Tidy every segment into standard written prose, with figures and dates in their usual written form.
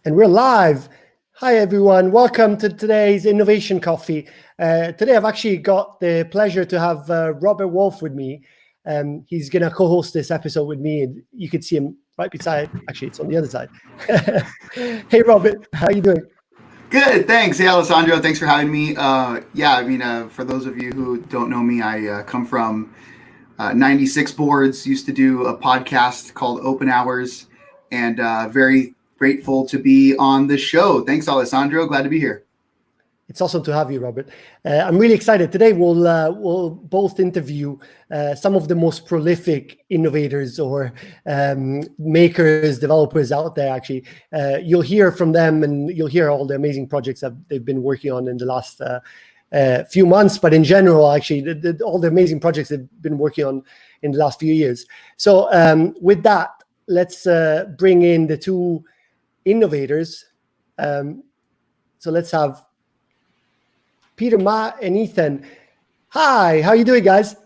And we're live. Hi, everyone. Welcome to today's Innovation Coffee. Today, I've actually got the pleasure to have Robert Wolf with me. He's going to co-host this episode with me, and you can see him right beside. Actually, it's on the other side. Hey, Robert. How are you doing? Good, thanks. Hey, Alessandro. Thanks for having me. For those of you who don't know me, I come from 96 Boards, used to do a podcast called Open Hours, and very grateful to be on the show. Thanks, Alessandro. Glad to be here. It's awesome to have you, Robert. I'm really excited. Today, we'll both interview some of the most prolific innovators or makers, developers out there, actually. You'll hear from them, and you'll hear all the amazing projects that they've been working on in the last few months, but in general, actually, all the amazing projects they've been working on in the last few years. So with that, let's bring in the two innovators. So let's have Peter, Matt, and Ethan. Hi, how are you doing, guys?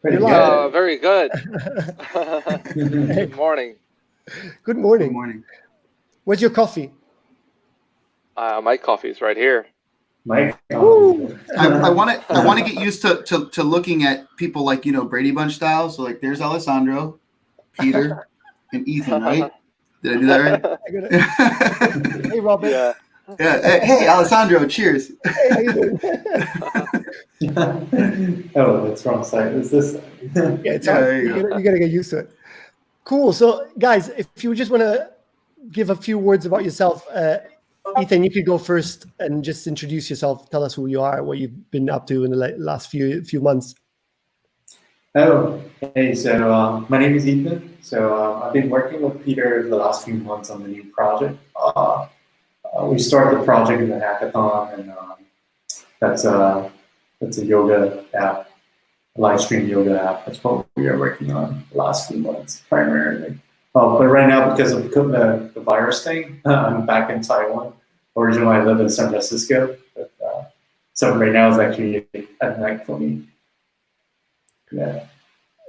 Pretty good. Very good. Good morning. Good morning. Good morning. Where's your coffee? My coffee is right here. I want to get used to looking at people like, Brady Bunch style. So like, there's Alessandro, Peter, and Ethan, right? Did I do that right? Hey, Robert. Yeah. Yeah. Hey, Alessandro. Cheers. Hey, how you doing? Oh, that's wrong side. It's this side. Yeah, it's hard. You gotta get used to it. Cool. So, guys, if you just want to give a few words about yourself, Ethan, you could go first and just introduce yourself. Tell us who you are, what you've been up to in the last few months. Oh, hey. So my name is Ethan. So I've been working with Peter the last few months on the new project. We started the project in the Hackathon, and that's a yoga app, a live stream yoga app. That's what we are working on the last few months primarily. But right now, because of the virus thing, I'm back in Taiwan. Originally, I live in San Francisco, but so right now is actually at night for me. Yeah.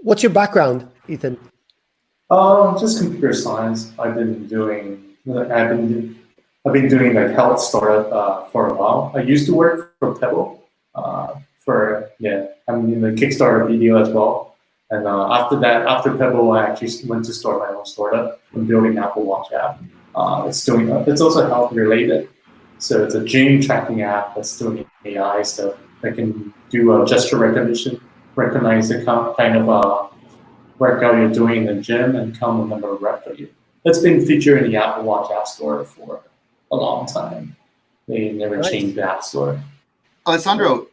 What's your background, Ethan? Just computer science. I've been doing like health startup for a while. I used to work for Pebble I'm in the Kickstarter video as well. And after Pebble, I actually went to start my own startup. I'm building an Apple Watch app. It's also health related. So it's a gym tracking app that's doing AI stuff that can do gesture recognition, recognize the kind of workout you're doing in the gym and count the number of reps for you. That's been featured in the Apple Watch App Store for a long time. They never changed the App Store. Alessandro,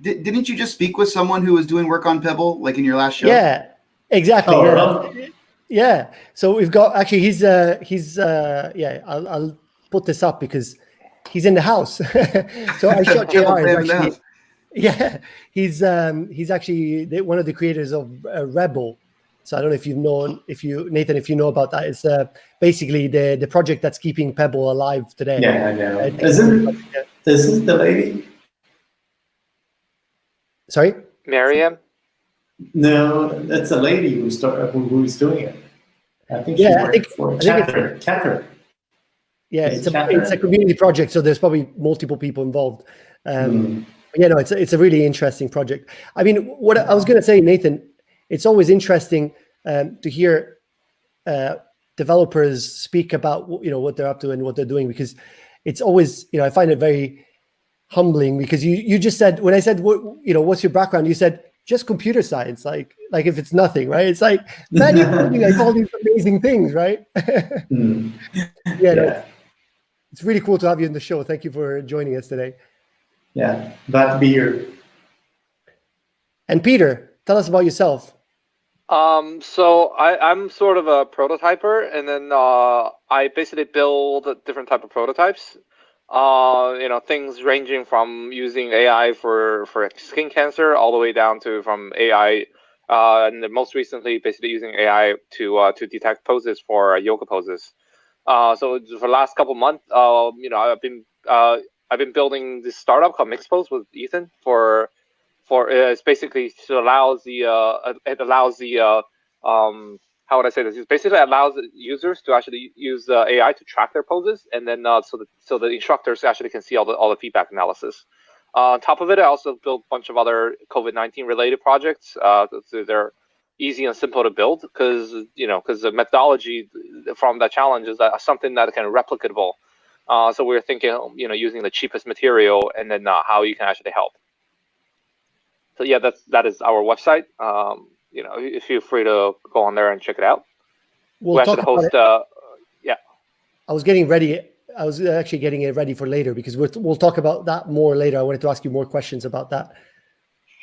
didn't you just speak with someone who was doing work on Pebble, like in your last show? Yeah, exactly. Oh, yeah. So we've got actually I'll put this up because he's in the house. So I shot JR is actually, he's actually one of the creators of Rebel. So I don't know if Nathan, if you know about that. It's basically the project that's keeping Pebble alive today. Yeah, I know. Isn't the lady? Sorry? Miriam? No, that's a lady who's doing it. I think Catherine. Yeah, it's a community project, so there's probably multiple people involved. It's a really interesting project. I mean, what I was going to say, Nathan, it's always interesting to hear developers speak about what they're up to and what they're doing, because it's always I find it very humbling, because you just said, when I said what's your background, you said just computer science, like if it's nothing, right? It's like, man, you're doing like all these amazing things, right? It's really cool to have you in the show. Thank you for joining us today. Yeah, glad to be here. And Peter, tell us about yourself. So I'm sort of a prototyper, and then I basically build different type of prototypes. Things ranging from using AI for skin cancer all the way down to from AI, and most recently basically using AI to detect poses for yoga poses. So for the last couple months, I've been building this startup called Mixpose with Ethan for it's basically allows the how would I say this? It basically allows users to actually use AI to track their poses, and then so the instructors actually can see all the feedback analysis. On top of it, I also built a bunch of other COVID-19 related projects. So they're easy and simple to build because the methodology from that challenge is something that can replicable. So we're thinking, using the cheapest material and then how you can actually help. So yeah, that is our website. Feel free to go on there and check it out. We'll actually host. Yeah. I was getting ready. I was actually getting it ready for later because we'll talk about that more later. I wanted to ask you more questions about that.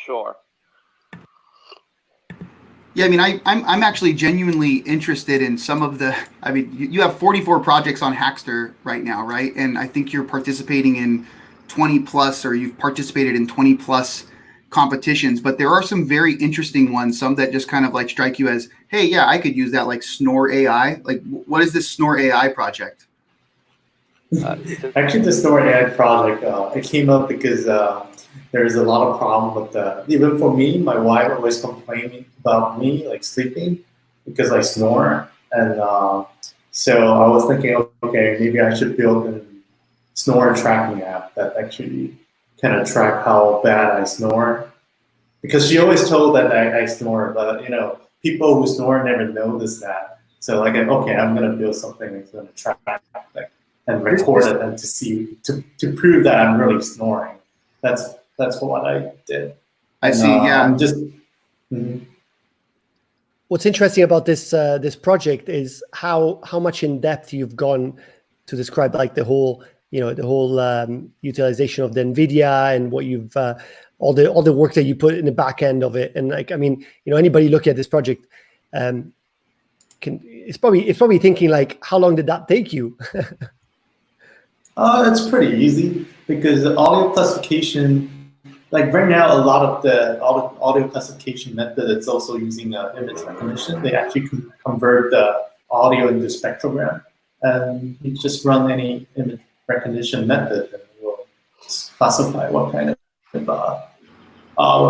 Sure. Yeah, I mean, I'm actually genuinely interested in some of the. I mean, you have 44 projects on Hackster right now, right? And I think you're participating in 20 plus, or you've participated in 20 plus competitions. But there are some very interesting ones. Some that just kind of like strike you as, hey, yeah, I could use that. Like Snore AI. Like, what is this Snore AI project? Actually, the Snore AI project, it came up because there's a lot of problem with even for me, my wife always complaining about me like sleeping because I snore. And so I was thinking, okay, maybe I should build a snore tracking app that actually kind of track how bad I snore. Because she always told that I snore, but people who snore never notice that. So like, okay, I'm gonna build something that's gonna track like, and record it and to prove that I'm really snoring. That's what I did. I see. Yeah. I'm just. What's interesting about this project is how much in depth you've gone to describe like the whole utilization of the NVIDIA and what you've all the work that you put in the back end of it. And like, I mean, anybody looking at this project it's probably thinking like, how long did that take you? It's pretty easy because the audio classification, like right now, a lot of the audio classification method is also using image recognition. They actually convert the audio into spectrogram, and you just run any image recognition method, and it will just classify what kind of.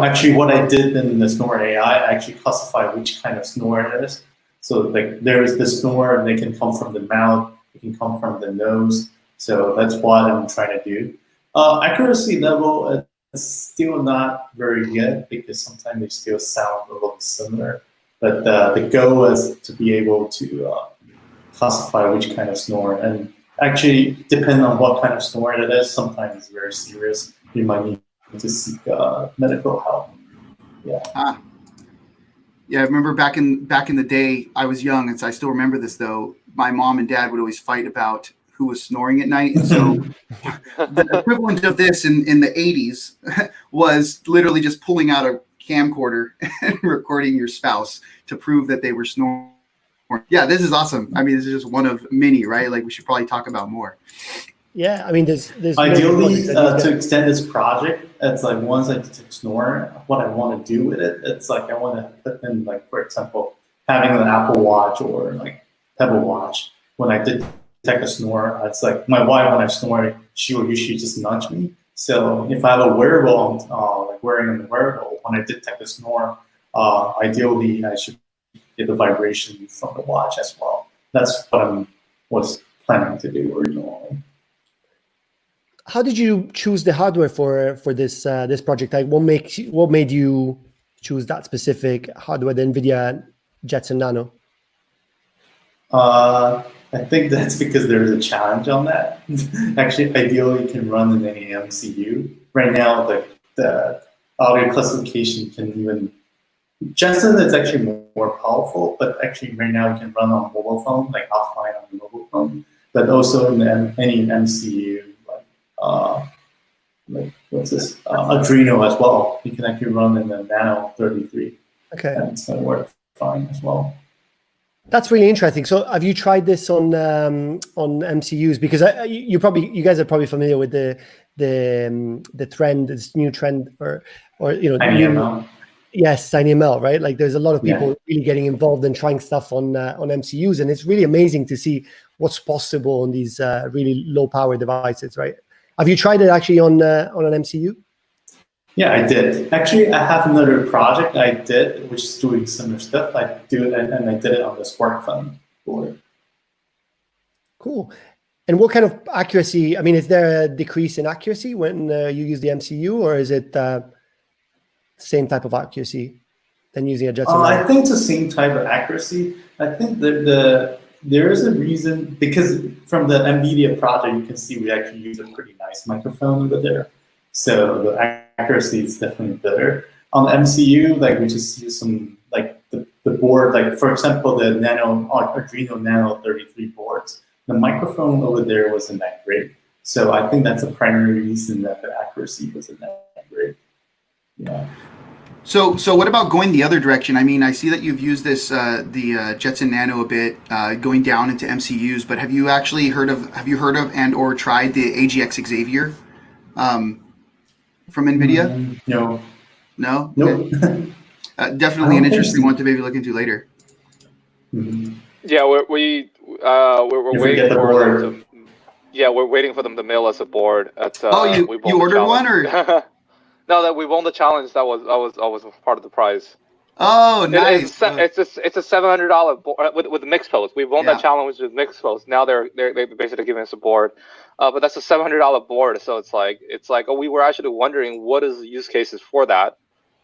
Actually, what I did in the Snore AI, I actually classify which kind of snore it is. So like there is the snore, and they can come from the mouth, it can come from the nose. So that's what I'm trying to do. Accuracy level is still not very good because sometimes they still sound a little similar. But the goal is to be able to classify which kind of snore. And actually, depending on what kind of snore it is, sometimes it's very serious. You might need to seek medical help. Yeah. Yeah, I remember back in the day, I was young, and so I still remember this though. My mom and dad would always fight about who was snoring at night. And so the equivalent of this in the 80s was literally just pulling out a camcorder and recording your spouse to prove that they were snoring. Yeah, this is awesome. I mean, this is just one of many, right? Like we should probably talk about more. Yeah, I mean, there's ideally to extend this project, it's like once I detect snore, what I want to do with it, it's like I want to put in like, for example, having an Apple Watch or like Pebble Watch. When I detect a snore, it's like my wife, when I snore, she will usually just nudge me. So if I have a wearable, like wearing a wearable, when I detect a snore, ideally I should get the vibration from the watch as well. That's what I was planning to do originally. How did you choose the hardware for this this project? Like, what made you choose that specific hardware, the NVIDIA Jetson Nano? I think that's because there is a challenge on that. Actually, ideally, it can run in any MCU. Right now, the audio classification can even. Jetson is actually more powerful, but actually right now it can run on mobile phone, like offline on the mobile phone, but also in any MCU, like what's this, Adreno as well. You can actually run in the Nano 33. Okay. And it's going to work fine as well. That's really interesting. So have you tried this on MCUs? Because you guys are probably familiar with the trend, this new trend, or TinyML. Yes, TinyML, right? Like there's a lot of people really getting involved and trying stuff on MCUs, and it's really amazing to see what's possible on these really low power devices, right? Have you tried it actually on an MCU? Yeah, I did. Actually, I have another project I did, which is doing similar stuff. I do it, and I did it on the SparkFun board. Cool. And what kind of accuracy? I mean, is there a decrease in accuracy when you use the MCU, or is it same type of accuracy than using a Jetson I Nano? think it's the same type of accuracy. I think there is a reason, because from the NVIDIA project, you can see we actually use a pretty nice microphone over there. So the accuracy is definitely better. On the MCU, like we just use some, like the board, like for example, the Arduino Nano 33 boards. The microphone over there wasn't that great. So I think that's a primary reason that the accuracy wasn't that great. Yeah. So what about going the other direction? I mean, I see that you've used this the Jetson Nano a bit, going down into MCUs. But have you actually heard of and or tried the AGX Xavier from NVIDIA? No. No. Nope. Okay. Definitely I an don't think interesting so. one to maybe look into later. Yeah, we're You waiting forget the for board. them to. Yeah, we're waiting for them to mail us a board. At, You we won the ordered one, challenge. or? No, that we won the challenge. That was part of the prize. Oh, nice. It's a $700 board with the mixed post. We won Yeah. that challenge with mixed post. Now they're basically giving us a board, but that's a $700 board. So it's like we were actually wondering what is the use cases for that.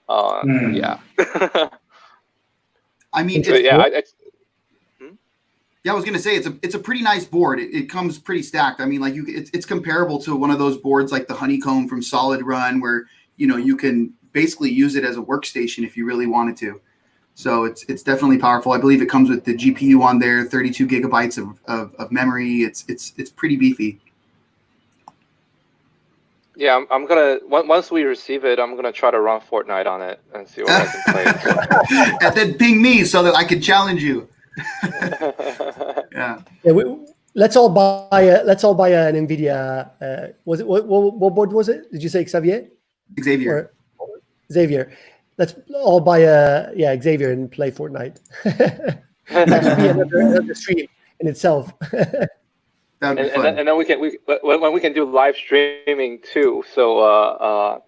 Yeah. I mean, So, yeah, I was gonna say it's a pretty nice board. It comes pretty stacked. I mean, like it's comparable to one of those boards like the Honeycomb from Solid Run, where you can basically use it as a workstation if you really wanted to. So it's definitely powerful. I believe it comes with the GPU on there, 32 gigabytes of memory. It's pretty beefy. Yeah, I'm gonna once we receive it, I'm gonna try to run Fortnite on it and see what I can play. And then ping me so that I can challenge you. Yeah. Let's all buy an NVIDIA. Was it what board was it? Did you say Xavier? Xavier. Or Xavier. Let's all buy a Xavier and play Fortnite. That could be another stream in itself. That'd be fun. And then we can do live streaming too. So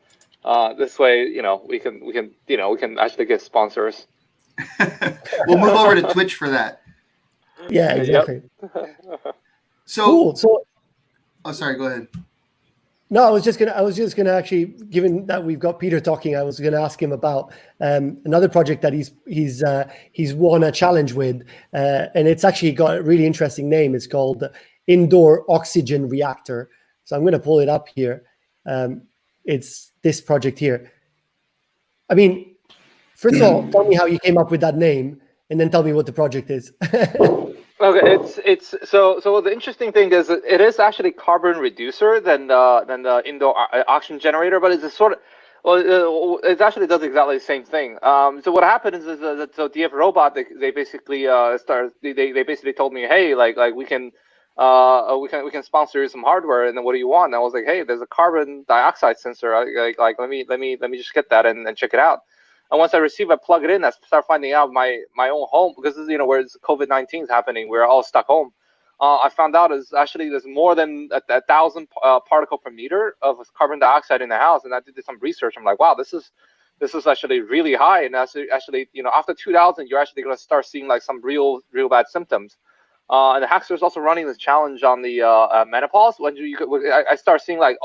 this way, we can actually get sponsors. We'll move over to Twitch for that. Yeah, exactly. Yep. So cool. So, oh, sorry. Go ahead. No, I was just gonna actually, given that we've got Peter talking, I was gonna ask him about another project that he's won a challenge with, and it's actually got a really interesting name. It's called Indoor Oxygen Reactor. So I'm gonna pull it up here. It's this project here. I mean, first of all, tell me how you came up with that name, and then tell me what the project is. Okay, it's so the interesting thing is that it is actually carbon reducer than the indoor oxygen generator, but it's a sort of it actually does exactly the same thing. So what happens is that so DF Robot they basically they basically told me, hey, like we can sponsor you some hardware, and then what do you want? And I was like, hey, there's a carbon dioxide sensor. Like let me just get that and check it out. And once I receive it, plug it in, I start finding out my own home, because where COVID-19 is happening, we're all stuck home. I found out there's more than 1,000 particle per meter of carbon dioxide in the house, and I did some research. I'm like, wow, this is actually really high, and actually after 2,000, you're actually going to start seeing like some real bad symptoms. And the Hackster is also running this challenge on the menopause. When I start seeing like,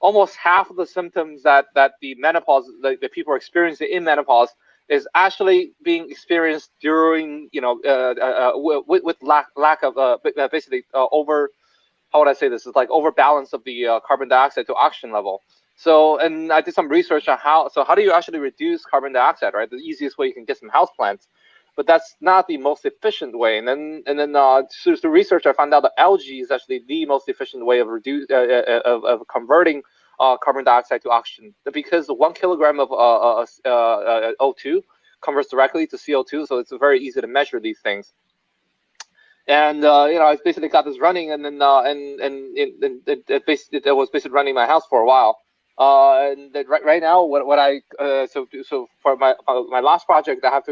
almost half of the symptoms that the menopause, the people are experiencing in menopause, is actually being experienced during, with lack of basically over, how would I say this? It's like overbalance of the carbon dioxide to oxygen level. So, and I did some research on how do you actually reduce carbon dioxide, right? The easiest way you can get some houseplants, but that's not the most efficient way. And then through research, I found out that algae is actually the most efficient way of converting carbon dioxide to oxygen, because 1 kilogram of O2 converts directly to CO2, so it's very easy to measure these things. And I basically got this running, and then it was basically running my house for a while. And right now, what I so for my last project, I have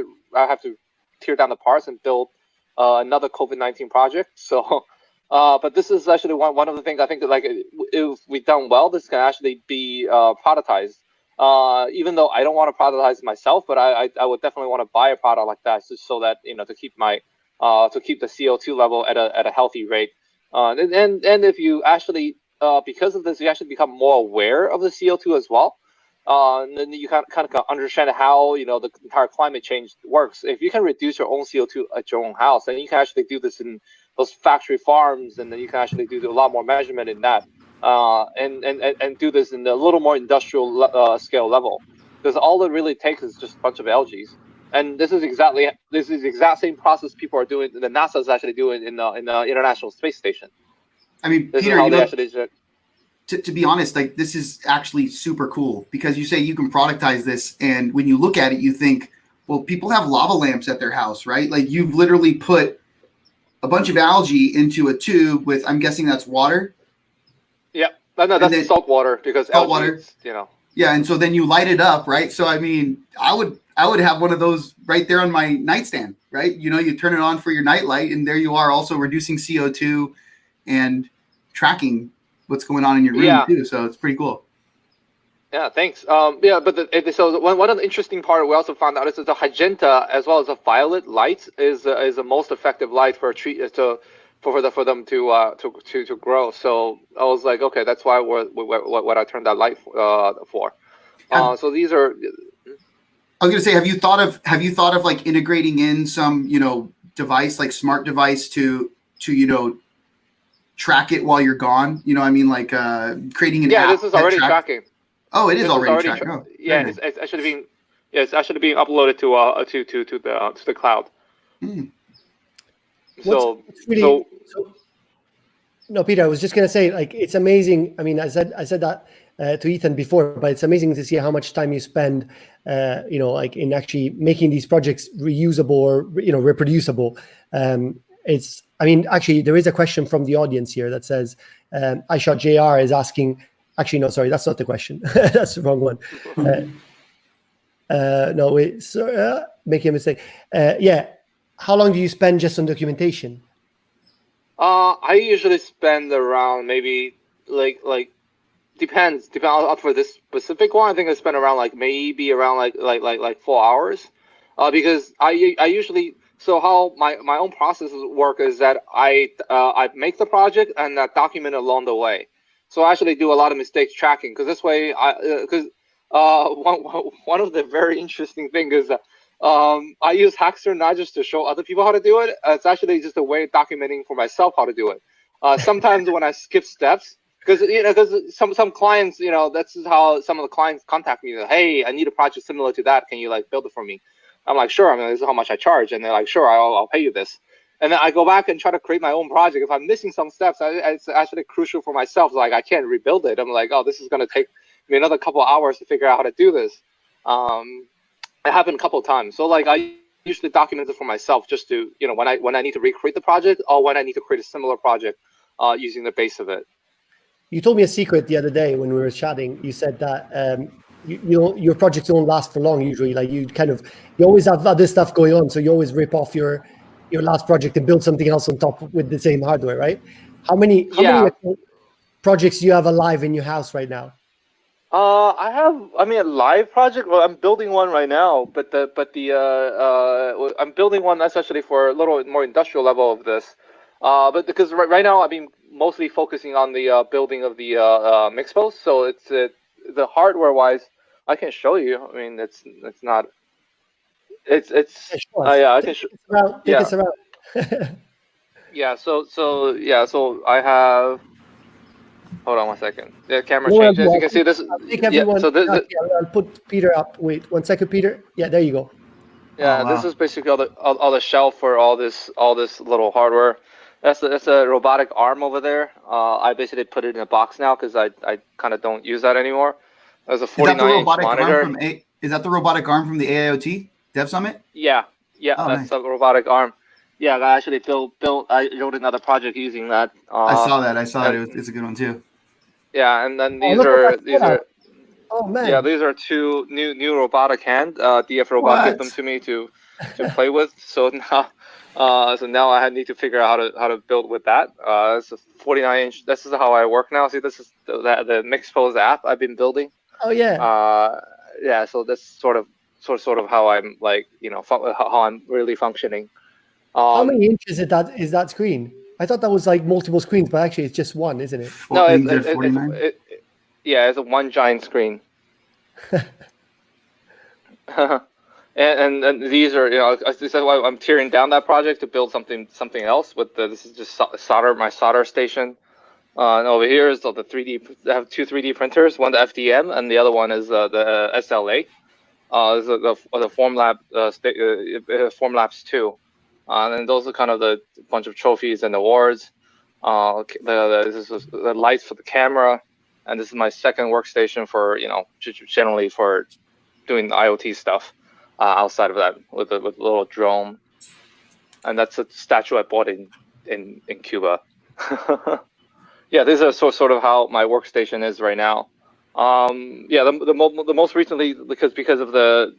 to tear down the parts and build another COVID-19 project. So. But this is actually one of the things I think that, like, if we've done well, this can actually be productized. Even though I don't want to productize myself, but I would definitely want to buy a product like that just so that to keep the CO2 level at a healthy rate. And if you actually because of this, you actually become more aware of the CO2 as well. And then you kind of understand how the entire climate change works. If you can reduce your own CO2 at your own house, then you can actually do this in those factory farms, and then you can actually do a lot more measurement in that, and do this in a little more industrial scale level. Because all it really takes is just a bunch of algae. And this is the exact same process people are doing. The NASA is actually doing in the International Space Station. I mean, This Peter, is how they actually do it. to be honest, like this is actually super cool because you say you can productize this, and when you look at it, you think, well, people have lava lamps at their house, right? Like you've literally put a bunch of algae into a tube with, I'm guessing that's water. Yeah, no, that's salt water because salt algae, water. Yeah, and so then you light it up, right? So I mean, I would have one of those right there on my nightstand, right? You turn it on for your nightlight, and there you are, also reducing CO2 and tracking what's going on in your room too. So it's pretty cool. Yeah, thanks. But so one of the interesting part we also found out is that the magenta as well as the violet light is the most effective light for a tree for them to grow. So I was like, okay, that's why what I turned that light for. So these are. I was gonna say, have you thought of like integrating in some device like smart device to track it while you're gone? I mean, like creating an app. Yeah, this is already tracking. Oh, it is already tracking. Yeah, it's actually being uploaded to the cloud. No, Peter, I was just gonna say, like, it's amazing. I mean, I said that to Ethan before, but it's amazing to see how much time you spend, like in actually making these projects reusable or reproducible. Actually, there is a question from the audience here that says, I shot JR is asking. Actually, no, sorry, that's not the question. That's the wrong one. No, wait, sorry, making a mistake. Yeah, how long do you spend just on documentation? I usually spend around maybe like depends for this specific one. I think I spend around maybe around 4 hours, because I usually. So how my own processes work is that I make the project and document along the way. So I actually do a lot of mistakes tracking because this way one of the very interesting things is that I use Hackster not just to show other people how to do it. It's actually just a way of documenting for myself how to do it. Sometimes when I skip steps, because some clients, that's how some of the clients contact me. Hey, I need a project similar to that. Can you build it for me? I'm like, sure. I mean, this is how much I charge, and they're like, sure, I'll pay you this. And then I go back and try to create my own project. If I'm missing some steps, it's actually crucial for myself. Like I can't rebuild it. I'm like, oh, this is going to take me another couple of hours to figure out how to do this. It happened a couple of times. So I usually document it for myself just to, when I need to recreate the project or when I need to create a similar project using the base of it. You told me a secret the other day when we were chatting. You said that your projects don't last for long usually. Like you always have other stuff going on, so you always rip off your last project and build something else on top with the same hardware, right? How many projects do you have alive in your house right now? I have a live project. Well, I'm building one right now, but I'm building one that's actually for a little more industrial level of this. But because right now I've been mostly focusing on the building of the Mixpos, so it's the hardware wise, I can show you. I mean, it's not. It's yeah, I can show. Take us around. Yeah. So I have. Hold on 1 second. The camera changed. As you can see, this. I'll put Peter up. Wait 1 second, Peter. Yeah, there you go. Yeah, This is basically all the shelf for all this little hardware. That's a robotic arm over there. I basically put it in a box now because I kind of don't use that anymore. There's a 49-inch monitor. Is that the robotic arm from the AIoT Dev Summit? Yeah, that's nice. The robotic arm. Yeah, I actually I wrote another project using that. I saw that. It's a good one too. Yeah, and then these are. Oh man. Yeah, these are two new robotic hand. DF Robot gave them to me to play with. So now I need to figure out how to build with that. It's a 49-inch. This is how I work now. See, this is the Mixpose app I've been building. Oh yeah. Yeah, so that's sort of how I'm like, how I'm really functioning. How many inches is that screen? I thought that was like multiple screens, but actually it's just one, isn't it? No, You said 49? Yeah, it's a one giant screen. And these are, this is why I'm tearing down that project to build something else. This is just my solder station. And over here is the 3D. I have two 3D printers. One the FDM, and the other one is the SLA. This is the Formlabs 2. And those are kind of the bunch of trophies and awards. This is the lights for the camera, and this is my second workstation for generally for doing the IoT stuff. Outside of that, with a little drone, and that's a statue I bought in Cuba. Yeah, these are sort of how my workstation is right now. Yeah, the most recently because of the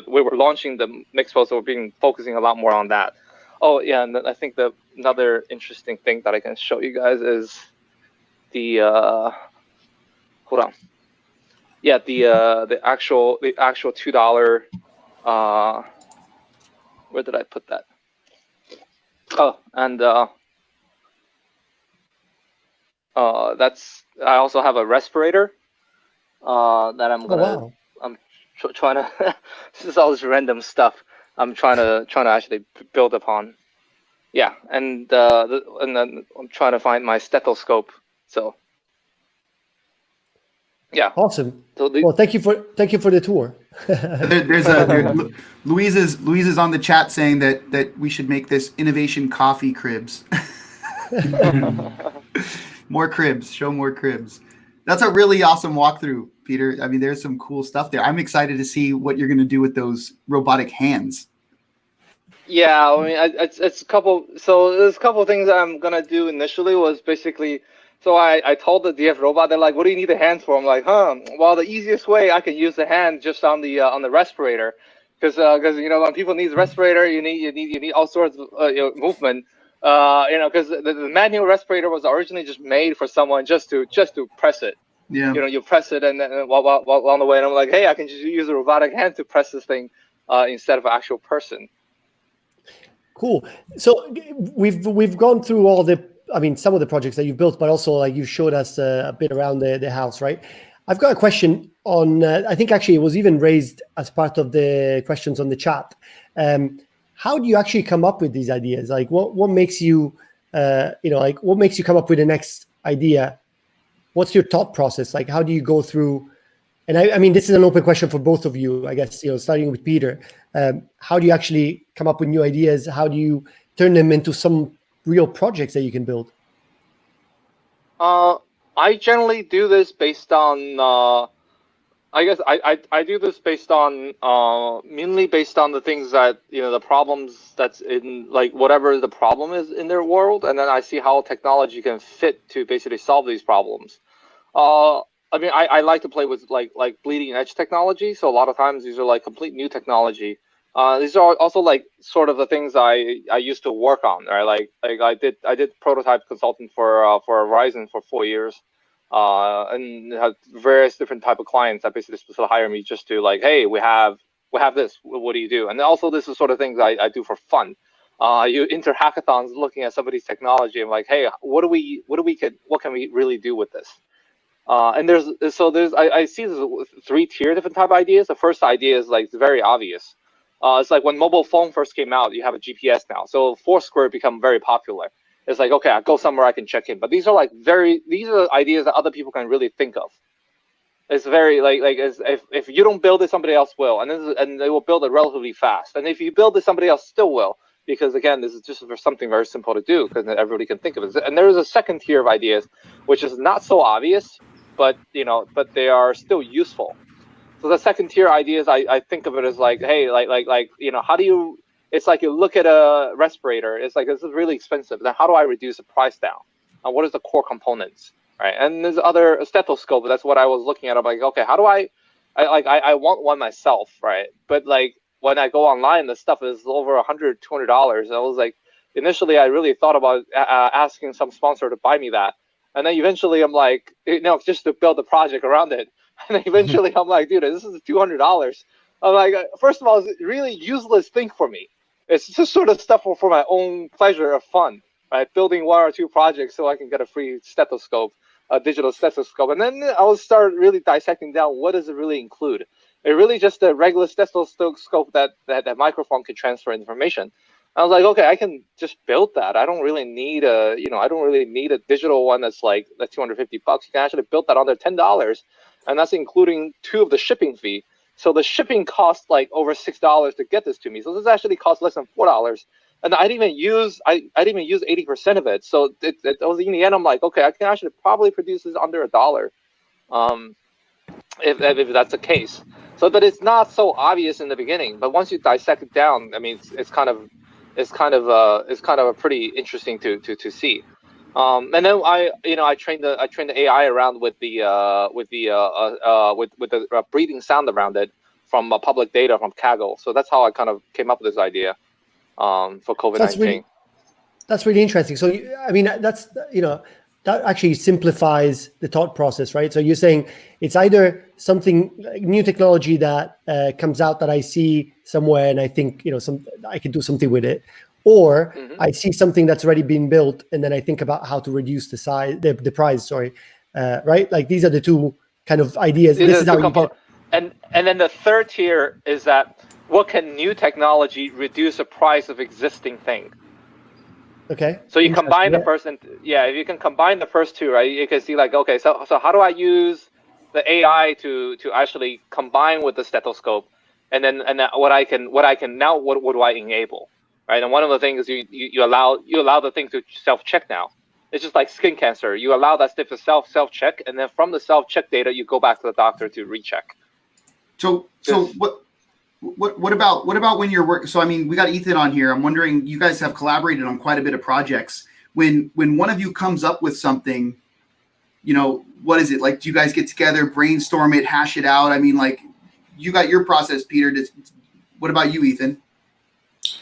we were launching the Mixpo, so we're focusing a lot more on that. Oh yeah, and I think another interesting thing that I can show you guys is the hold on. Yeah, the actual $2. Where did I put that? Oh, and I also have a respirator that I'm trying to. This is all this random stuff I'm trying to actually build upon. Yeah, and then I'm trying to find my stethoscope. So yeah. Awesome. So well, thank you for the tour. Louise is on the chat saying that we should make this innovation coffee cribs. More cribs, show more cribs. That's a really awesome walkthrough, Peter. I mean, there's some cool stuff there. I'm excited to see what you're going to do with those robotic hands. Yeah, I mean, it's a couple. So there's a couple of things that I'm gonna do initially. Was basically. So I told the DF robot, they're like, what do you need the hands for? I'm like, well, the easiest way I can use the hand just on the respirator, because when people need the respirator, you need all sorts of movement, because the manual respirator was originally just made for someone just to press it. Yeah. You press it and then while on the way, and I'm like, hey, I can just use a robotic hand to press this thing instead of an actual person. Cool. So we've gone through some of the projects that you've built, but also like you showed us a bit around the house, right? I've got a question on, I think actually it was even raised as part of the questions on the chat. How do you actually come up with these ideas? Like what makes you, what makes you come up with the next idea? What's your thought process? Like, how do you go through, and I mean, this is an open question for both of you, I guess, starting with Peter. How do you actually come up with new ideas? How do you turn them into some real projects that you can build? I generally do this based on, I guess I do this based on, mainly based on the things that, the problems that's in, like, whatever the problem is in their world. And then I see how technology can fit to basically solve these problems. I mean, I like to play with like bleeding edge technology. So a lot of times these are like complete new technology. These are also like sort of the things I used to work on. Right? Like I did prototype consultant for Verizon for 4 years, and had various different type of clients that basically supposed to hire me just to like, hey, we have this. What do you do? And also this is sort of things I do for fun. You enter hackathons looking at somebody's technology and like, hey, what can we really do with this? And I see there's 3-tier different type of ideas. The first idea is like very obvious. It's like when mobile phone first came out, you have a GPS now. So Foursquare become very popular. It's like, okay, I go somewhere I can check in. But these are ideas that other people can really think of. It's very like as if you don't build it, somebody else will, and they will build it relatively fast. And if you build it, somebody else still will, because again, this is just for something very simple to do because everybody can think of it. And there is a second tier of ideas, which is not so obvious, but they are still useful. So the second tier ideas, I think of it as like, hey, how do you? It's like you look at a respirator. It's like, this is really expensive. Then how do I reduce the price down? What is the core components? Right, and there's other stethoscope. That's what I was looking at. I'm like, okay, how do I want one myself, right? But like when I go online, the stuff is over $100, $200. I was like, initially, I really thought about asking some sponsor to buy me that, and then eventually, I'm like, just to build the project around it. And then eventually I'm like, dude, this is $200. I'm like, first of all, it's a really useless thing for me. It's just sort of stuff for my own pleasure of fun, right? Building one or two projects so I can get a free stethoscope, a digital stethoscope. And then I will start really dissecting down what does it really include. It really just a regular stethoscope that microphone can transfer information. I was like, okay, I can just build that. I don't really need a digital one that's $250. You can actually build that under $10, and that's including 2 of the shipping fee. So the shipping costs like over $6 to get this to me. So this actually costs less than $4, and I didn't even use 80% of it. So it was in the end, I'm like, okay, I can actually probably produce this under $1, if that's the case. So that it's not so obvious in the beginning, but once you dissect it down, I mean, it's kind of a pretty interesting to see. And then I trained the AI around with the breathing sound around it from public data from Kaggle. So that's how I kind of came up with this idea for COVID-19. That's really interesting. So I mean, that's that actually simplifies the thought process, right? So you're saying it's either something like new technology that comes out that I see somewhere and I think I can do something with it, or I see something that's already been built and then I think about how to reduce the size, the price. Sorry, right? Like these are the two kind of ideas. This is how you get. And then the third tier is that what can new technology reduce the price of existing thing? Okay. So you combine the first, and if you can combine the first two, right? You can see like, okay, so how do I use the AI to actually combine with the stethoscope, and then what do I enable, right? And one of the things you allow the thing to self-check now. It's just like skin cancer. You allow that stuff to self-check, and then from the self-check data, you go back to the doctor to recheck. So what about when you're working? So I mean, we got Ethan on here. I'm wondering, you guys have collaborated on quite a bit of projects. When one of you comes up with something, what is it like? Do you guys get together, brainstorm it, hash it out? I mean, like, you got your process, Peter. What about you, Ethan?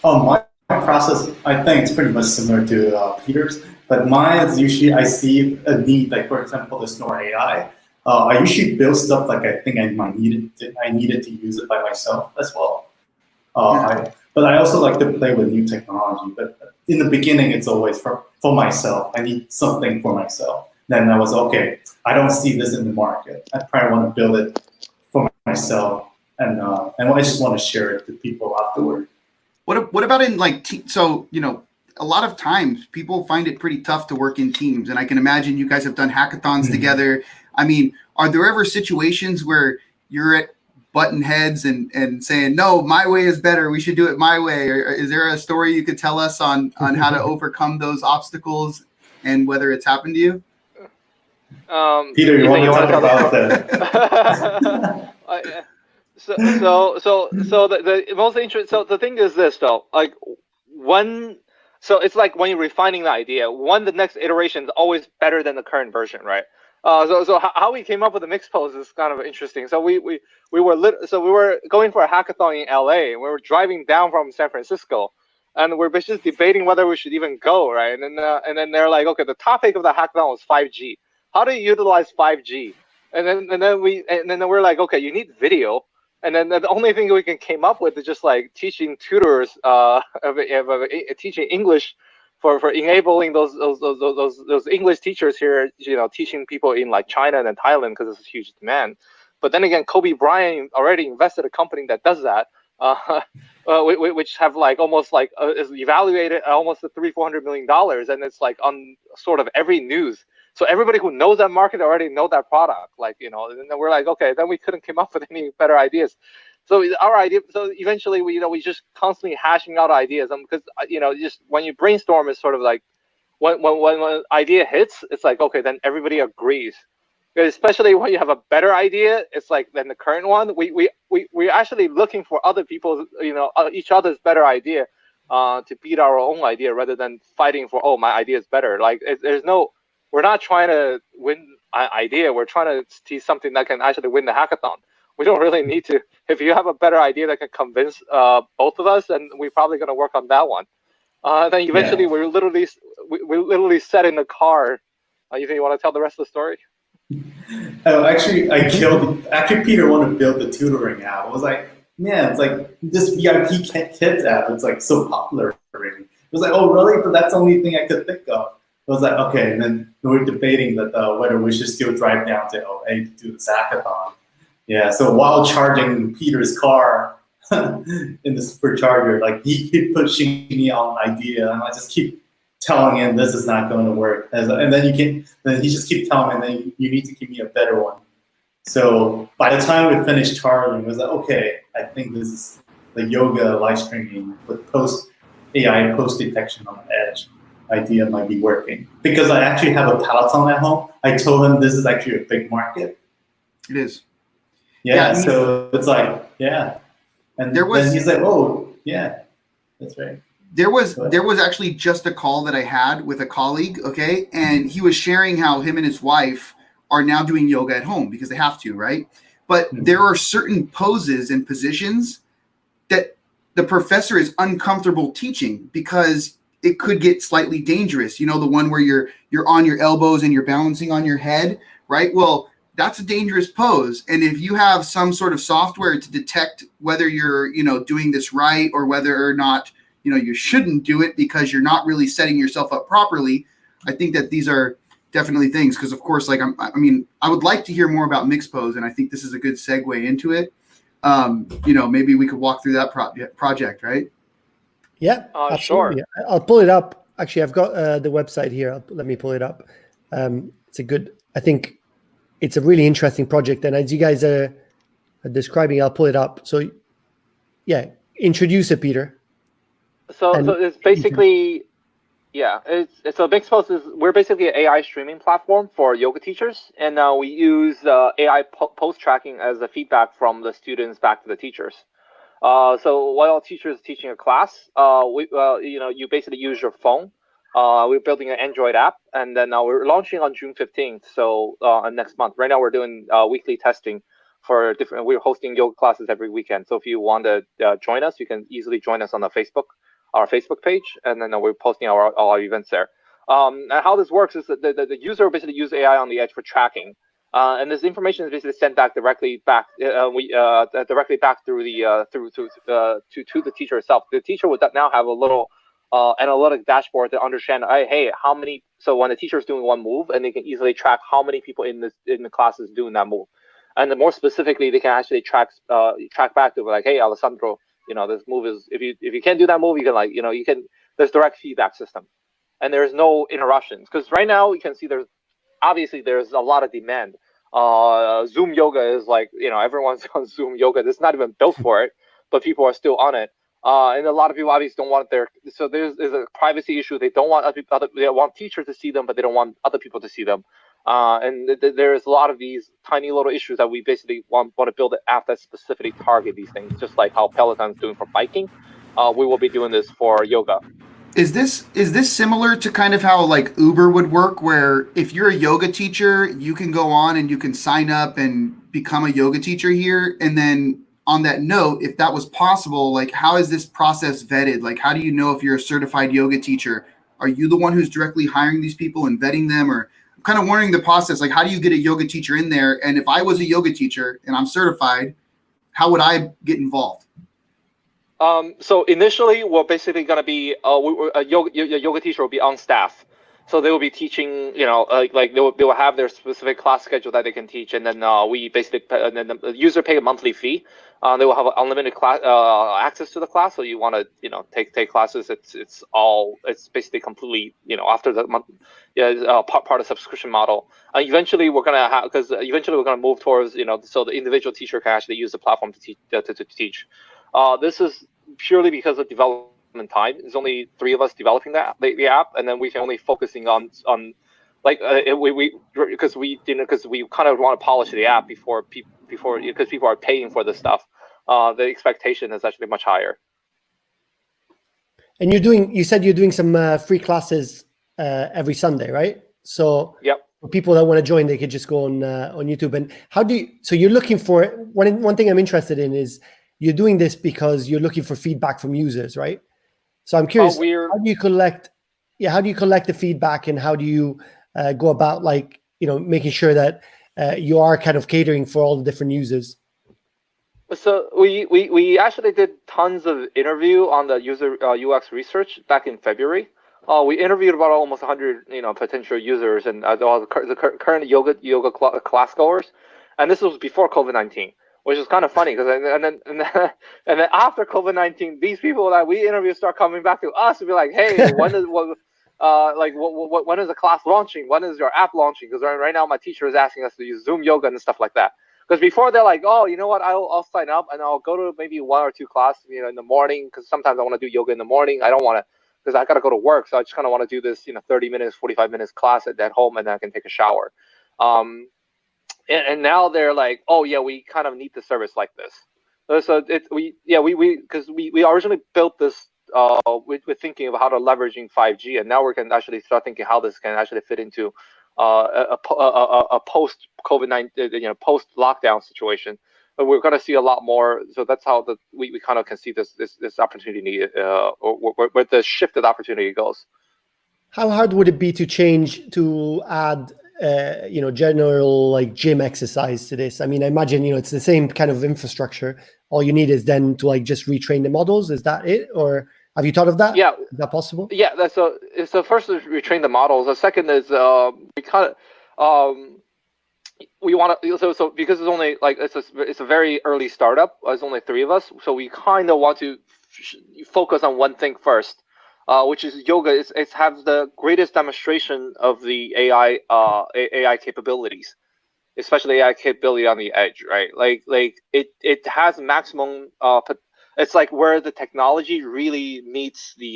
My process, I think, is pretty much similar to Peter's, but mine is usually I see a need, like for example, the Snore AI. I usually build stuff like I think I needed to use it by myself as well. But I also like to play with new technology. But in the beginning, it's always for myself. I need something for myself. Then I was okay. I don't see this in the market. I probably want to build it for myself, and I just want to share it to people afterward. What about in like a lot of times people find it pretty tough to work in teams, and I can imagine you guys have done hackathons together. I mean, are there ever situations where you're at button heads and saying, no, my way is better, we should do it my way? Or is there a story you could tell us on how to overcome those obstacles and whether it's happened to you? Peter, you want to talk about that? So the most interesting. So the thing is this though, like so it's like when you're refining the idea, the next iteration is always better than the current version, right? So how we came up with the mixed pose is kind of interesting. So we were going for a hackathon in LA, and we were driving down from San Francisco, and we're just debating whether we should even go, right? And then they're like, okay, the topic of the hackathon was 5G. How do you utilize 5G? And then we're like, okay, you need video. And then the only thing we came up with is just like teaching tutors teaching English for enabling those English teachers here, teaching people in like China and Thailand, because it's a huge demand. But then again, Kobe Bryant already invested a company that does that, which have like almost like is evaluated at almost $300-400 million, and it's like on sort of every news. So everybody who knows that market already know that product, and then we're like, okay, then we couldn't come up with any better ideas. So our idea, so eventually we just constantly hashing out ideas, because just when you brainstorm, it's sort of like when an idea hits, it's like, okay, then everybody agrees. Especially when you have a better idea, it's like than the current one. We're actually looking for other people's, each other's better idea, to beat our own idea, rather than fighting for, oh, my idea is better. Like we're not trying to win an idea. We're trying to see something that can actually win the hackathon. We don't really need to. If you have a better idea that can convince both of us, then we're probably going to work on that one. Then eventually we literally sat in the car. You think you want to tell the rest of the story? Oh, actually, Actually, Peter wanted to build the tutoring app. I was like, man, it's like this VIP kids app. It's like so popular already. It was like, oh, really? But that's the only thing I could think of. I was like, okay. And then we were debating that whether we should still drive down to LA to do this hackathon. Yeah. So while charging Peter's car in the supercharger, like he keep pushing me on an idea, and I just keep telling him this is not going to work. And then he just keep telling me, then you need to give me a better one. So by the time we finished charging, it was like, okay, I think this is the yoga live streaming with AI post detection on the edge idea might be working. Because I actually have a Peloton at home. I told him this is actually a big market. It is. Yeah, so it's like, yeah. And then he's like, oh, yeah, that's right. There was actually just a call that I had with a colleague, okay? And he was sharing how him and his wife are now doing yoga at home because they have to, right? But there are certain poses and positions that the professor is uncomfortable teaching because it could get slightly dangerous. You know, the one where you're on your elbows and you're balancing on your head, right? Well, that's a dangerous pose. And if you have some sort of software to detect whether you're, doing this right or whether or not, you shouldn't do it because you're not really setting yourself up properly, I think that these are definitely things. Because of course, I would like to hear more about mixed pose, and I think this is a good segue into it. Maybe we could walk through that project, right? Yeah, sure. I'll pull it up. Actually, I've got the website here. Let me pull it up. I think it's a really interesting project. And as you guys are describing, I'll pull it up. So yeah, introduce it, Peter. So it's basically, it's a Mixed Post we're basically an AI streaming platform for yoga teachers, and now we use AI post tracking as a feedback from the students back to the teachers. So while a teacher is teaching a class, you basically use your phone. We're building an Android app, and then we're launching on June 15th. So next month. Right now, we're doing weekly testing for different. We're hosting yoga classes every weekend. So if you want to join us, you can easily join us on our Facebook page, and then we're posting all our events there. And how this works is that the user basically uses AI on the edge for tracking. And this information is basically sent directly back through to the teacher itself. The teacher would now have a little analytic dashboard to understand, hey, how many. So when the teacher is doing one move, and they can easily track how many people in the class is doing that move. And then more specifically, they can actually track back to like, hey, Alessandro, this move is if you can't do that move, you can there's direct feedback system, and there's no interruptions because right now you can see there's a lot of demand. Zoom yoga is everyone's on Zoom yoga. It's not even built for it, but people are still on it. And a lot of people obviously don't want so there's a privacy issue. They don't want they want teachers to see them, but they don't want other people to see them. And there's a lot of these tiny little issues that we basically want to build an app that specifically target these things, just like how Peloton's doing for biking. We will be doing this for yoga. Is this similar to kind of how like Uber would work, where if you're a yoga teacher, you can go on and you can sign up and become a yoga teacher here? And then on that note, if that was possible, like how is this process vetted? Like how do you know if you're a certified yoga teacher? Are you the one who's directly hiring these people and vetting them? Or I'm kind of wondering the process, like how do you get a yoga teacher in there? And if I was a yoga teacher and I'm certified, how would I get involved? So initially, we're basically going to be a yoga teacher will be on staff, so they will be teaching. They will have their specific class schedule that they can teach, and then we basically and then the user pay a monthly fee. They will have unlimited class access to the class. So you want to take classes. It's basically completely after the month part of subscription model. Eventually we're gonna move towards so the individual teacher can actually use the platform to teach. This is purely because of development time. There's only 3 of us developing the app, and then we can only focusing on because we kind of want to polish the app because people are paying for this stuff. The expectation is actually much higher. And you said you're doing some free classes every Sunday, right? So yep. For people that want to join, they could just go on YouTube. And so you're looking for one thing I'm interested in is you're doing this because you're looking for feedback from users, right? So I'm curious, how do you collect the feedback, and how do you go about making sure that you are kind of catering for all the different users? So we actually did tons of interview on the user UX research back in February. We interviewed about almost 100 potential users and all the current yoga class goers, and this was before COVID-19, which is kind of funny because and then after COVID-19, these people that we interviewed start coming back to us and be like, hey, when is when is the class launching? When is your app launching? Because right now my teacher is asking us to use Zoom yoga and stuff like that. Because before they're like, oh, you know what? I'll sign up and I'll go to maybe 1 or 2 classes, in the morning. Because sometimes I want to do yoga in the morning. I don't want to, because I got to go to work. So I just kind of want to do this, 30 minutes, 45 minutes class at home, and then I can take a shower. And now they're like, oh yeah, we kind of need the service like this. So we originally built this with thinking of how to leveraging 5G, and now we can actually start thinking how this can actually fit into a post COVID-19, post lockdown situation. But we're going to see a lot more. So that's how we kind of can see this opportunity, or where the shifted opportunity goes. How hard would it be to add general like gym exercise to this? I mean, I imagine it's the same kind of infrastructure. All you need is then to like just retrain the models. Is that it, or have you thought of that? Yeah, is that possible? Yeah, so first is retrain the models. The second is we kind of we want to so because it's only like it's a very early startup. There's only 3 of us, so we kind of want to focus on one thing first, which is yoga. It has the greatest demonstration of the AI capabilities, especially AI capability on the edge, right? Like it has maximum. It's like where the technology really meets the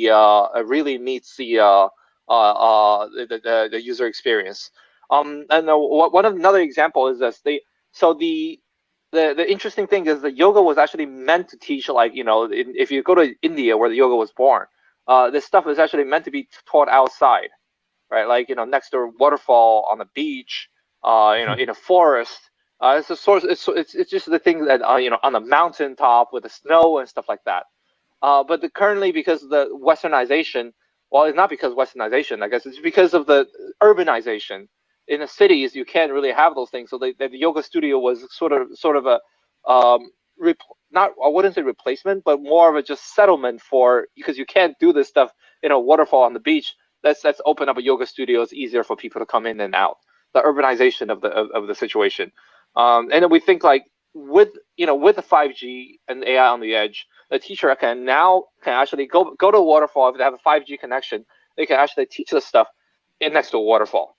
user experience. And another example is this. The interesting thing is that yoga was actually meant to teach, like, if you go to India where the yoga was born, this stuff is actually meant to be taught outside, right? Like, next to a waterfall, on the beach, in a forest. It's a source. It's just the things that on the mountaintop with the snow and stuff like that. But currently, because of the westernization, well, it's not because of westernization. I guess it's because of the urbanization. In the cities, you can't really have those things. So the yoga studio was sort of a not, I wouldn't say replacement, but more of a just settlement because you can't do this stuff in a waterfall on the beach. Let's open up a yoga studio. It's easier for people to come in and out. The urbanization of the situation. And then we think like with the 5G and AI on the edge, the teacher can actually go to a waterfall. If they have a 5G connection, they can actually teach this stuff next to a waterfall.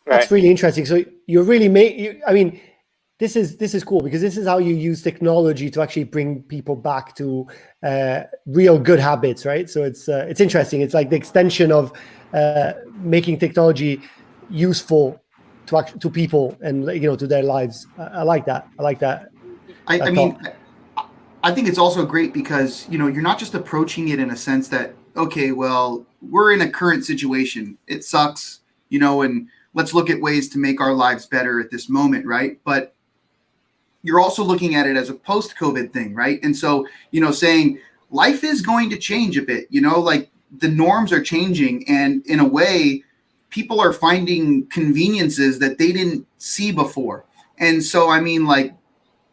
Right? That's really interesting. So you're really this is cool because this is how you use technology to actually bring people back to real good habits, right? So it's interesting. It's like the extension of making technology useful to people and to their lives. I like that. I mean, I think it's also great because you're not just approaching it in a sense that, okay, well, we're in a current situation. It sucks, and let's look at ways to make our lives better at this moment, right? But you're also looking at it as a post-COVID thing, right? And so, saying life is going to change a bit, like the norms are changing, and in a way, people are finding conveniences that they didn't see before. And so, I mean, like,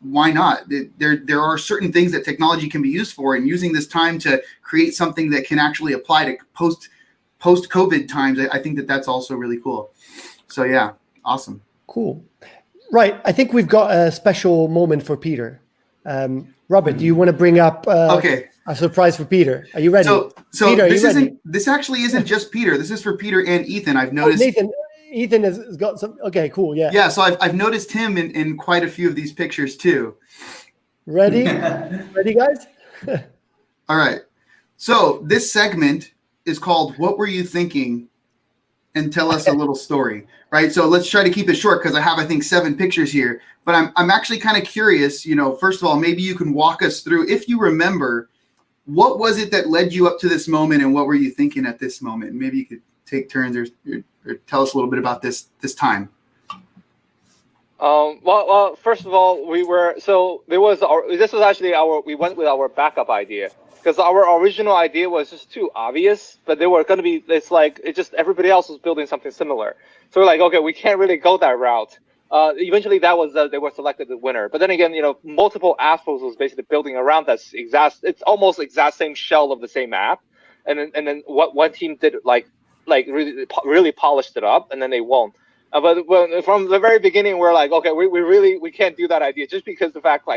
why not? There are certain things that technology can be used for, and using this time to create something that can actually apply to post-COVID times, I think that's also really cool. So yeah, awesome. Cool. Right. I think we've got a special moment for Peter. Robert, do you want to bring up a surprise for Peter? Are you ready? So Peter, this actually isn't just Peter. This is for Peter and Ethan. I've noticed. Ethan has got some. Okay, cool. Yeah. Yeah. So I've noticed him in quite a few of these pictures too. Ready? Ready, guys? All right. So this segment is called "What Were You Thinking?" and tell us a little story, right? So let's try to keep it short because I think 7 pictures here. But I'm actually kind of curious. First of all, maybe you can walk us through, if you remember, what was it that led you up to this moment, and what were you thinking at this moment? Maybe you could take turns or tell us a little bit about this time. Well, first of all, we went with our backup idea. Because our original idea was just too obvious, but they were going to be, everybody else was building something similar. So we're like, okay, we can't really go that route. eventually that was they were selected the winner. But then again, multiple apples was basically building around that it's almost exact same shell of the same app, and then what one team did really polished it up, and then they won. But from the very beginning, we're like, okay, we can't do that idea, just because the fact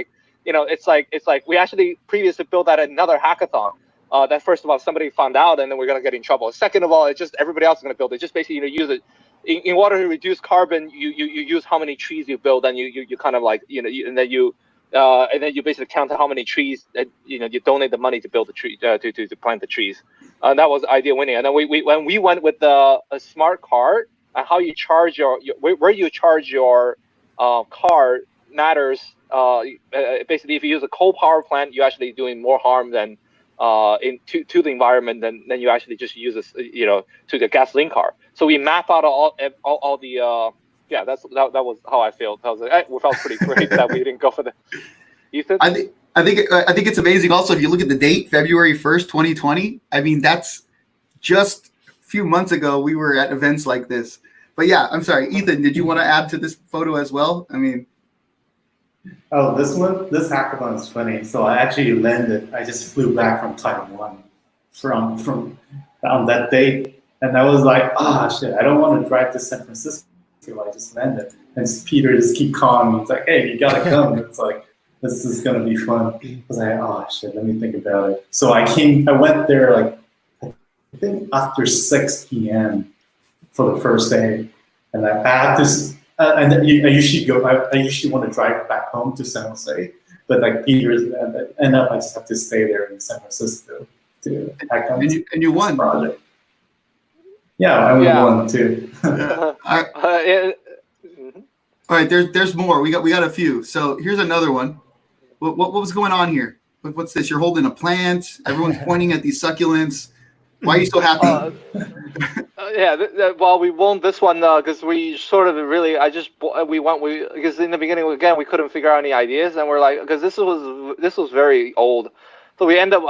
it's like we actually previously built that at another hackathon. That first of all, somebody found out, and then we're gonna get in trouble. Second of all, it's just everybody else is gonna build it. Just basically, use it in order to reduce carbon. You use how many trees you build, and you kind of like and then you basically count how many trees that you donate the money to build the tree to plant the trees. And that was the idea winning. And then when we went with a smart card, and how you charge where you charge your car matters. Basically, if you use a coal power plant, you're actually doing more harm than to the environment than you actually just use this, to the gasoline car. So we map out all the that was how I felt. I was like, we felt pretty great that we didn't go for the Ethan. I think it's amazing. Also, if you look at the date, February 1st, 2020. I mean, that's just a few months ago. We were at events like this. But yeah, I'm sorry, Ethan. Did you want to add to this photo as well? I mean. Oh, this hackathon is funny. So I actually landed. I just flew back from Taiwan from on that date, and I was like, shit, I don't want to drive to San Francisco. I just landed, and Peter just keep calling me. It's like, hey, you gotta come. It's like, this is gonna be fun. I was like, shit, let me think about it. So I went there like I think after 6 p.m. for the first day, and I had this. And I usually want to drive back home to San Jose, but like Peter's end up, I just have to stay there in San Francisco to act on. And you won. Project. Yeah, I won too. All right, there's more. We got a few. So here's another one. What was going on here? What's this? You're holding a plant. Everyone's pointing at these succulents. Why are you so happy? Well, we won this one because we sort of really. Because in the beginning again we couldn't figure out any ideas, and we're like, because this was very old, so I ended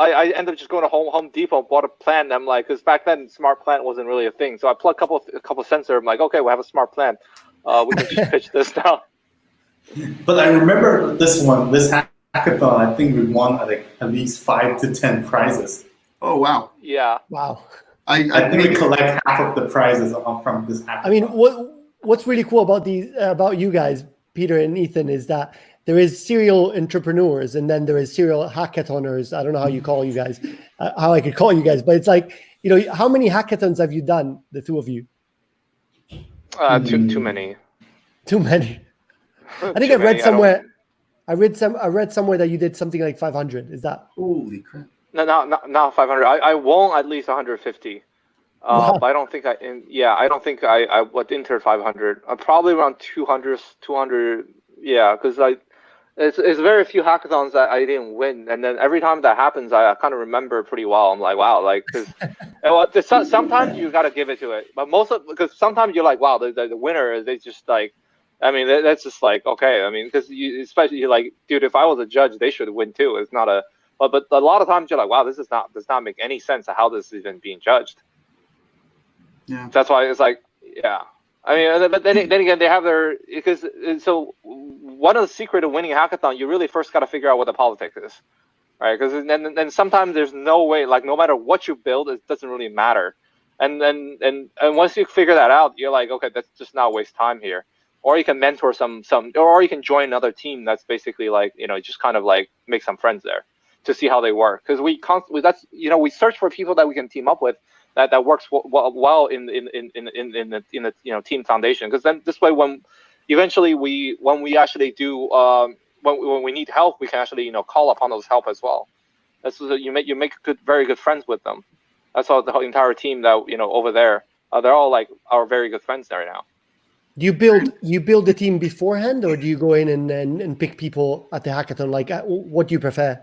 up just going to Home Depot, bought a plant. And I'm like, because back then smart plant wasn't really a thing, so I plugged a couple sensors. I'm like, okay, we have a smart plant. We can just pitch this now. But I remember this hackathon. I think we won at least 5 to 10 prizes. Oh wow! Yeah. Wow. I think we collect half of the prizes from this hackathon. I mean, what's really cool about you guys, Peter and Ethan, is that there is serial entrepreneurs and then there is serial hackathoners. I don't know how you call you guys, how I could call you guys, but it's like, how many hackathons have you done, the two of you? Too many. Too many. I think I read somewhere. I read somewhere that you did something like 500. Is that? Holy crap! No, not 500. I won at least 150. Wow. But I don't think I entered 500. Probably around 200. Yeah, because it's very few hackathons that I didn't win, and then every time that happens, I kind of remember pretty well. I'm like, wow, because sometimes you gotta give it to it, but because sometimes you're like, wow, the winner, they just like. I mean, that's just like, okay. I mean, because especially like, dude, if I was a judge, they should win too. It's not a. But a lot of times you're like, wow, does not make any sense of how this is even being judged. Yeah. That's why it's like, yeah. I mean, but then again, they have so one of the secret of winning a hackathon, you really first got to figure out what the politics is, right? Because then sometimes there's no way, like no matter what you build, it doesn't really matter. And once you figure that out, you're like, okay, that's just not waste time here. Or you can mentor or you can join another team that's basically like, just kind of like make some friends there to see how they work. Because we search for people that we can team up with that works well in the team foundation. Because then this way, when we actually do when we need help, we can actually call upon those help as well. That's you make very good friends with them. That's how the whole entire team that over there, they're all like our very good friends there now. Do you build the team beforehand, or do you go in and pick people at the hackathon? Like, what do you prefer?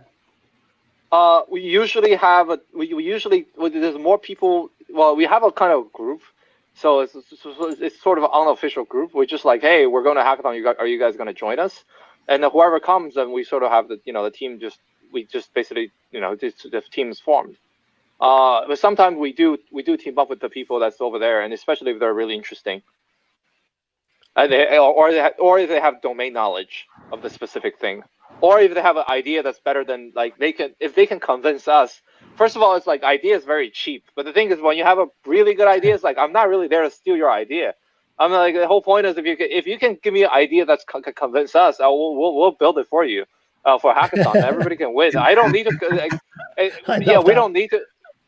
We usually have there's more people. Well, we have a kind of group, so it's sort of an unofficial group. We're just like, hey, we're going to hackathon. Are you guys going to join us? And whoever comes, then we sort of have the team. We just basically the team is formed. But sometimes we do team up with the people that's over there, and especially if they're really interesting. and or if they have domain knowledge of the specific thing, or if they have an idea that's better than like if they can convince us. First of all, it's like idea is very cheap, but the thing is when you have a really good idea, it's like I'm not really there to steal your idea. I'm like the whole point is if you can give me an idea that's can convince us, we'll build it for you for Hackathon. Everybody can win. I don't need to. We don't need to.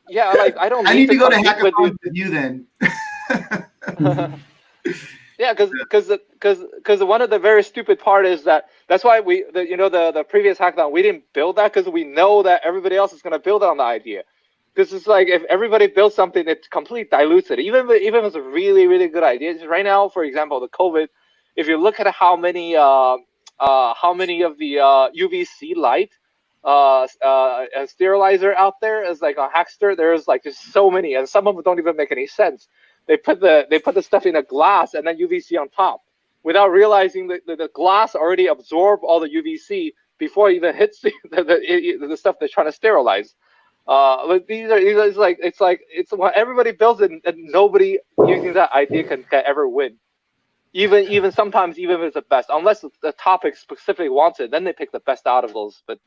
Yeah, like I don't. I need to go to Hackathon with you then. Yeah, because one of the very stupid part is that's why the previous hackathon we didn't build that because we know that everybody else is going to build on the idea. Because it's like if everybody builds something, it completely dilutes it. Even if it's a really really good idea. Just right now, for example, the COVID. If you look at how many of the UVC light sterilizer out there is like a Hackster, there's like just so many, and some of them don't even make any sense. They put the stuff in a glass and then UVC on top, without realizing that the glass already absorbed all the UVC before it even hits the stuff they're trying to sterilize. But it's when everybody builds it and nobody using that idea can ever win. Even sometimes even if it's the best, unless the topic specifically wants it, then they pick the best out of those. But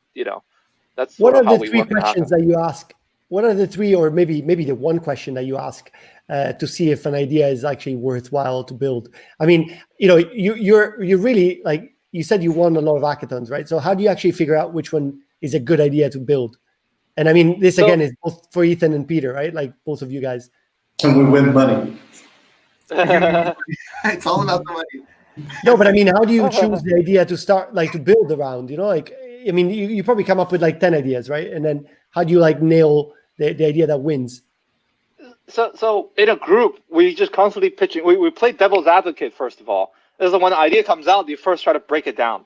that's what are how the we three work. Questions that you ask? What are the three, or maybe the one question that you ask to see if an idea is actually worthwhile to build? I mean, you're really, like you said, you won a lot of hackathons, right? So how do you actually figure out which one is a good idea to build? And I mean, this again is both for Ethan and Peter, right? Like both of you guys. And we win money. It's all about the money. No, but I mean, how do you choose the idea to start, like to build around? Like, I mean, you probably come up with like 10 ideas, right? And then how do you like nail the idea that wins? So in a group, we just constantly pitching. We play devil's advocate first of all. This is when the idea comes out, you first try to break it down,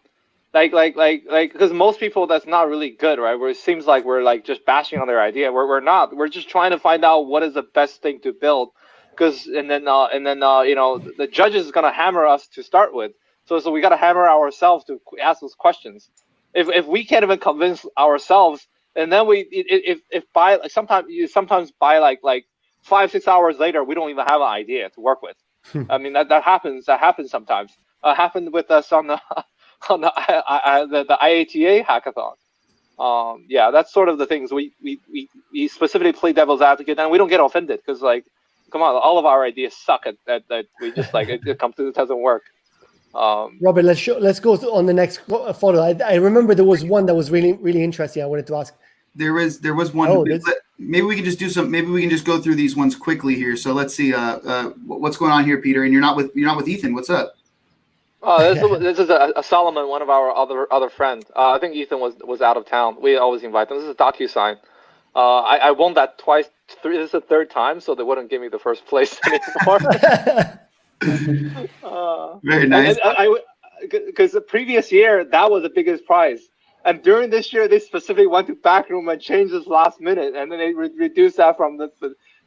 like because most people that's not really good, right? Where it seems like we're like just bashing on their idea. We're not. We're just trying to find out what is the best thing to build, and then the judges is gonna hammer us to start with. So we gotta hammer ourselves to ask those questions. If we can't even convince ourselves, and then sometimes by like 5-6 hours later, we don't even have an idea to work with. I mean that happens. That happens sometimes. Happened with us on the IATA hackathon. Yeah, that's sort of the things we specifically play devil's advocate, and we don't get offended because like, come on, all of our ideas suck at we just like it comes to it doesn't work. Robert, let's go on the next photo. I remember there was one that was really really interesting. I wanted to ask. There was one. Oh, maybe we can just do some. Maybe we can just go through these ones quickly here. So let's see. What's going on here, Peter? And you're not with Ethan. What's up? This is a Solomon, one of our other friends. I think Ethan was out of town. We always invite them. This is a DocuSign. I won that twice. This is the third time, so they wouldn't give me the first place anymore. Very nice. Because the previous year that was the biggest prize. And during this year, they specifically went to backroom and changed this last minute, and then they reduced that from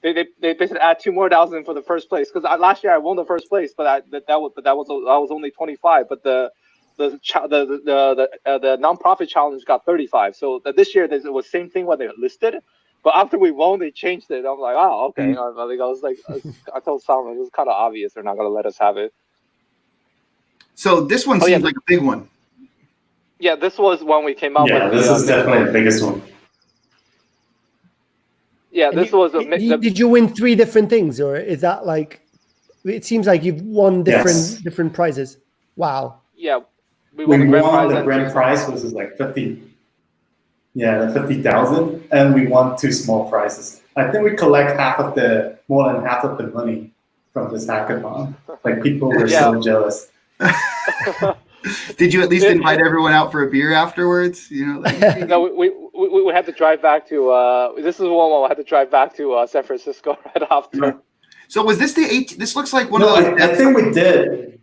they basically add 2,000 more for the first place. Because last year I won the first place, but that was only 25. But the nonprofit challenge got 35. So this year it was same thing when they listed, but after we won, they changed it. I'm like, oh, okay. I told Solomon it was kind of obvious they're not going to let us have it. So this one seems like a big one. Yeah, this was when we came up with. Yeah, this is definitely the biggest one. Yeah, this was a. Did you win 3 different things, or is that like? It seems like you've won different prizes. Wow. Yeah, we won the grand prize, which is like 50. Yeah, the 50,000, and we won 2 small prizes. I think we collect more than half of the money from this hackathon. Like people were so jealous. Did you at least invite everyone out for a beer afterwards? No, we had to drive back to. This is one we had to drive back to San Francisco right after. So was this This looks like one of those. I think we did.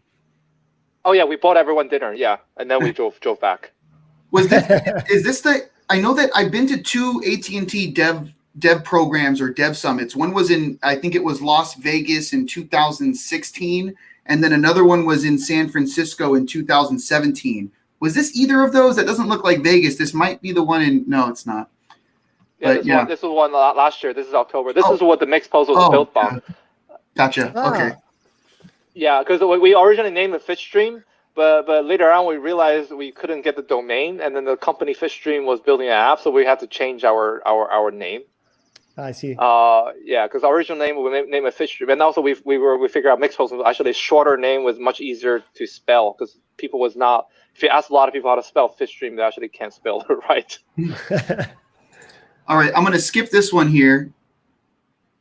Oh yeah, we bought everyone dinner. Yeah, and then we drove back. Was this? Is this the? I know that I've been to 2 AT&T dev programs or dev summits. One was I think it was Las Vegas in 2016. And then another one was in San Francisco in 2017. Was this either of those? That doesn't look like Vegas. This might be the one no, it's not. Yeah, this was one last year. This is October. This is what the mixed puzzle was built on. Gotcha. Okay. Yeah, because we originally named it FishStream, but later on we realized we couldn't get the domain, and then the company FishStream was building an app, so we had to change our name. I see. Yeah, because our original name we named it FishStream, and also we figured out Mixpost was actually a shorter name, was much easier to spell, because people was not. If you ask a lot of people how to spell FishStream, they actually can't spell it right. All right, I'm going to skip this one here.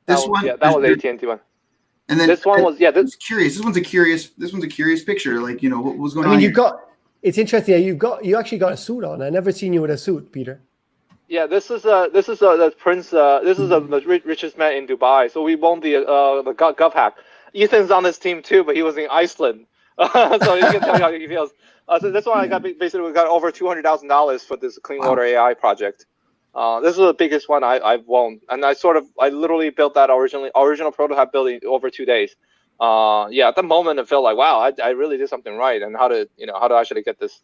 This one, yeah, that was AT&T one. And then this one was This curious. This one's a curious picture. Like, you know, what was going on? I mean, here? It's interesting. You actually got a suit on. I never seen you with a suit, Peter. Yeah, this is the prince. This is the richest man in Dubai. So we won the GovHack. Ethan's on this team too, but he was in Iceland, so you can tell me how he feels. So this one I got we got over $200,000 for this clean water AI project. This is the biggest one I've won, and I literally built that original prototype building over 2 days. Yeah, at the moment it felt like, wow, I really did something right, and how to actually get this.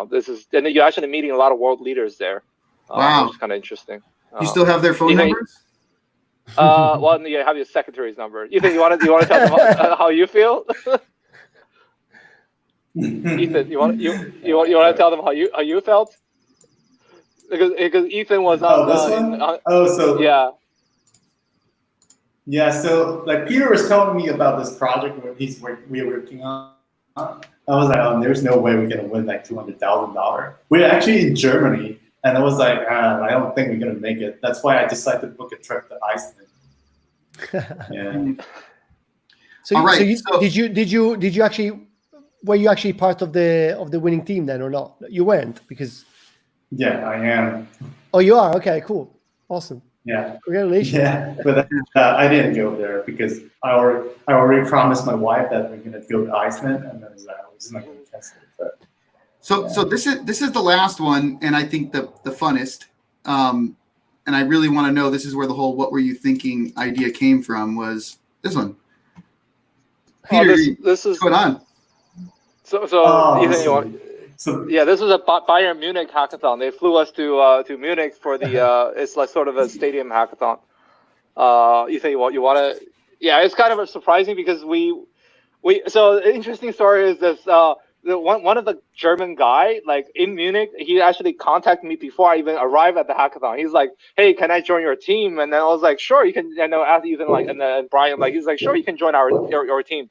This is, and you're actually meeting a lot of world leaders there. Wow, which is kind of interesting. You still have their phone numbers? Well, you have your secretary's number. You want to tell them how you feel? Ethan, you want to tell them how you felt? Because Ethan was on. Yeah, so like Peter was telling me about this project we're working on. I was like, oh, there's no way we're gonna win like $200,000. We're actually in Germany, and I was like, I don't think we're gonna make it. That's why I decided to book a trip to Iceland. Yeah. Did you actually? Were you actually part of the winning team then, or not? You weren't, because. Yeah, I am. Oh, you are? Okay, cool, awesome. Yeah. Congratulations. Yeah, but I didn't go there because I already promised my wife that we're gonna go to Iceland, and then I was not gonna test it. But, so this is the last one, and I think the funnest. And I really want to know, this is where the whole "what were you thinking" idea came from. Was this one? Peter, this is what's going on? So Ethan, you want? Yeah, this was a Bayern Munich hackathon. They flew us to Munich for the it's like sort of a stadium hackathon. Ethan, you want to? Yeah, it's kind of surprising because so the interesting story is this. One of the German guy, like in Munich, he actually contacted me before I even arrived at the hackathon. He's like, "Hey, can I join your team?" And then I was like, "Sure, you can." And after Ethan, and then Brian, he's like, "Sure, you can join our team."